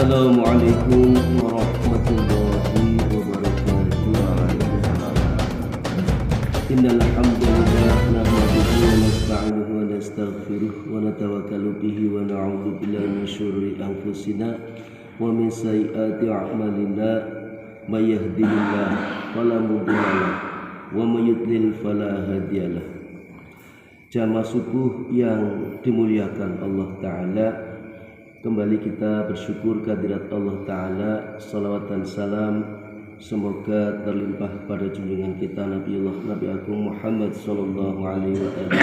Assalamualaikum warahmatullahi wabarakatuh. Innal hamdalillah nahmaduhu wa nasta'inuhu wa nastaghfiruh wa natawakkalu bihi wa na'udzu billahi min syururi anfusina wa min sayyiati a'malina may yahdihillahu fala mudilla lahu wa may yudlil fala hadiyalah. Jamaah subuh yang dimuliakan Allah Ta'ala, kembali kita bersyukur kehadirat Allah Ta'ala. Salawat dan salam semoga terlimpah pada junjungan kita Nabi Agung Muhammad Sallallahu Alaihi Wasallam.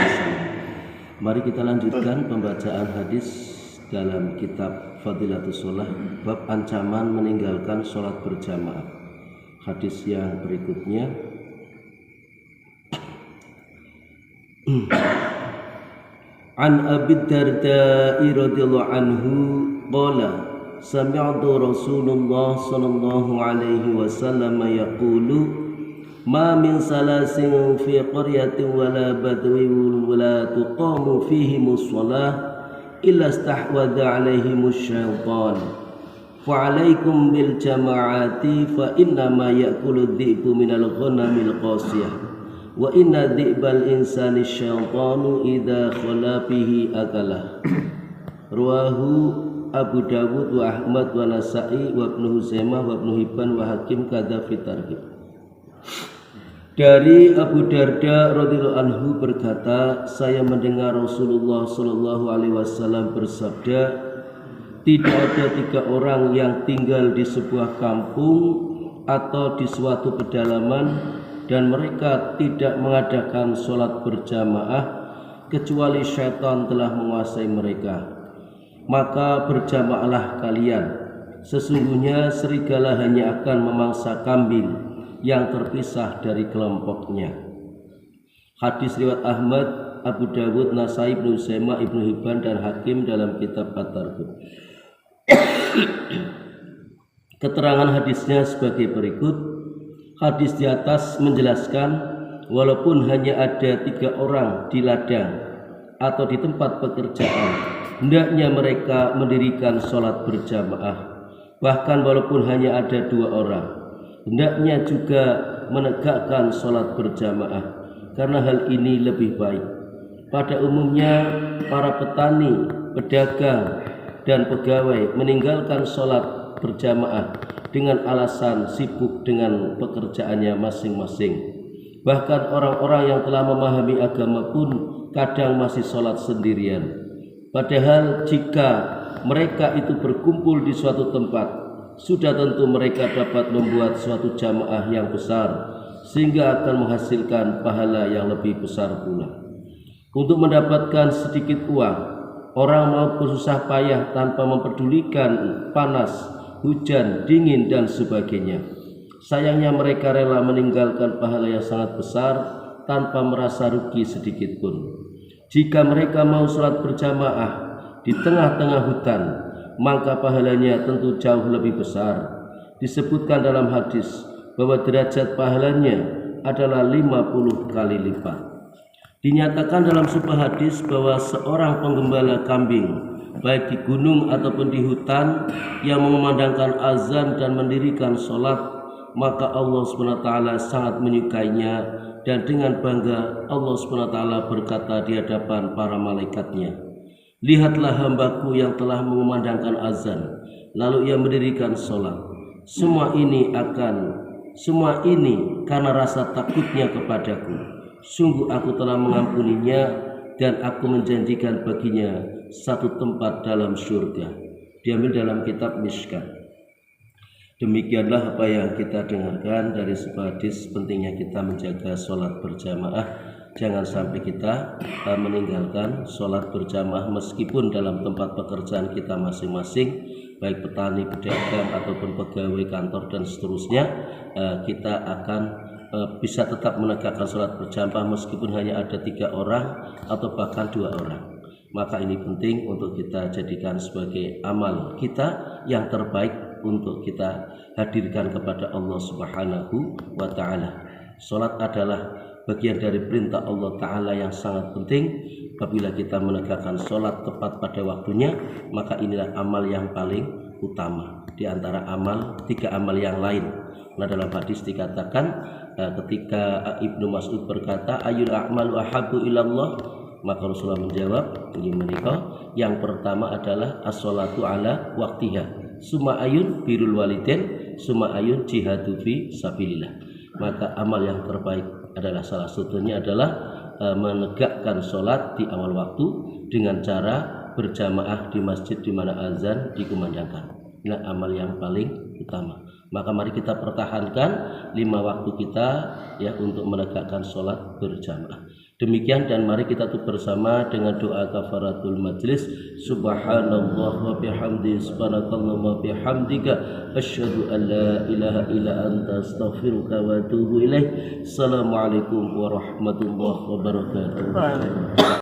Mari kita lanjutkan pembacaan hadis dalam kitab Fadilatus Shalah, bab ancaman meninggalkan sholat berjamaah. Hadis yang berikutnya, An Abi Darda radhiyallahu anhu qala sami'tu Rasulullah sallallahu alaihi wasallam yaqulu ma min salasin fi qaryatin wala badwin wala tuqamu fihimus shalah illa istahwadha alaihimus syaitan fa alaikum bil jama'ati fa inna ma ya'kulu dhi'bu minal ghanamil qasiyah wa inna dhi'bal insani syaitanu idza khala bihi akalah. Rawahu Abu Dawud wa Ahmad wa Nasa'i wa Ibnu Huzaimah wa Ibnu Hibban wa Hakim kadza fi targhib. Dari Abu Darda radhiyallahu anhu berkata, saya mendengar Rasulullah sallallahu alaihi wasallam bersabda, tidak ada tiga orang yang tinggal di sebuah kampung atau di suatu pedalaman dan mereka tidak mengadakan sholat berjamaah kecuali syaitan telah menguasai mereka. Maka berjamaahlah kalian. Sesungguhnya serigala hanya akan memangsa kambing yang terpisah dari kelompoknya. Hadis riwayat Ahmad, Abu Dawud, Nasai, Ibnu Huzaimah, Ibnu Hibban dan Hakim dalam kitab At-Targhib. Keterangan hadisnya sebagai berikut. Hadis di atas menjelaskan walaupun hanya ada tiga orang di ladang atau di tempat pekerjaan, hendaknya mereka mendirikan sholat berjamaah. Bahkan walaupun hanya ada dua orang, hendaknya juga menegakkan sholat berjamaah, karena hal ini lebih baik. Pada umumnya para petani, pedagang, dan pegawai meninggalkan sholat berjamaah dengan alasan sibuk dengan pekerjaannya masing-masing. Bahkan orang-orang yang telah memahami agama pun kadang masih sholat sendirian. Padahal jika mereka itu berkumpul di suatu tempat, sudah tentu mereka dapat membuat suatu jamaah yang besar, sehingga akan menghasilkan pahala yang lebih besar pula. Untuk mendapatkan sedikit uang, orang mau bersusah payah tanpa mempedulikan panas, hujan, dingin, dan sebagainya. Sayangnya mereka rela meninggalkan pahala yang sangat besar tanpa merasa rugi sedikit pun. Jika mereka mau sholat berjamaah di tengah-tengah hutan, maka pahalanya tentu jauh lebih besar. Disebutkan dalam hadis bahwa derajat pahalanya adalah 50 kali lipat. Dinyatakan dalam sebuah hadis bahwa seorang penggembala kambing baik di gunung ataupun di hutan yang memandangkan azan dan mendirikan sholat, maka Allah SWT sangat menyukainya, dan dengan bangga Allah SWT berkata di hadapan para malaikatnya, lihatlah hambaku yang telah mengumandangkan azan lalu ia mendirikan sholat. Semua ini karena rasa takutnya kepadaku. Sungguh aku telah mengampuninya dan aku menjanjikan baginya satu tempat dalam surga. Diambil dalam kitab Mishkat. Demikianlah apa yang kita dengarkan dari sebuah hadis pentingnya kita menjaga sholat berjamaah. Jangan sampai kita meninggalkan sholat berjamaah meskipun dalam tempat pekerjaan kita masing-masing, baik petani, pedagang ataupun pegawai kantor dan seterusnya. Kita akan bisa tetap menegakkan sholat berjamaah meskipun hanya ada tiga orang atau bahkan dua orang. Maka ini penting untuk kita jadikan sebagai amal kita yang terbaik untuk kita hadirkan kepada Allah Subhanahu wa Ta'ala. Sholat adalah bagian dari perintah Allah Ta'ala yang sangat penting. Apabila kita menegakkan sholat tepat pada waktunya, maka inilah amal yang paling utama di antara tiga amal yang lain. Nah, dalam hadis dikatakan ketika Ibnu Mas'ud berkata ayul a'malu ahabbu ilallah, maka Rasulullah menjawab yang pertama adalah as-sholatu ala waktiha, summa ayun birrul walidain, summa ayun jihadu fi sabilillah. Maka amal yang terbaik adalah salah satunya adalah menegakkan sholat di awal waktu dengan cara berjamaah di masjid di mana azan dikumandangkan. Nah, amal yang paling utama. Maka mari kita pertahankan 5 waktu kita ya untuk menegakkan sholat berjamaah. Demikian, dan mari kita tutup bersama dengan doa kafaratul majlis. Subhanallah wa bihamdi, subhanakallah wa bihamdika, asyhadu an la ilaha illa anta, astaghfiruka wa atubu ilaik. Assalamualaikum warahmatullahi wabarakatuh.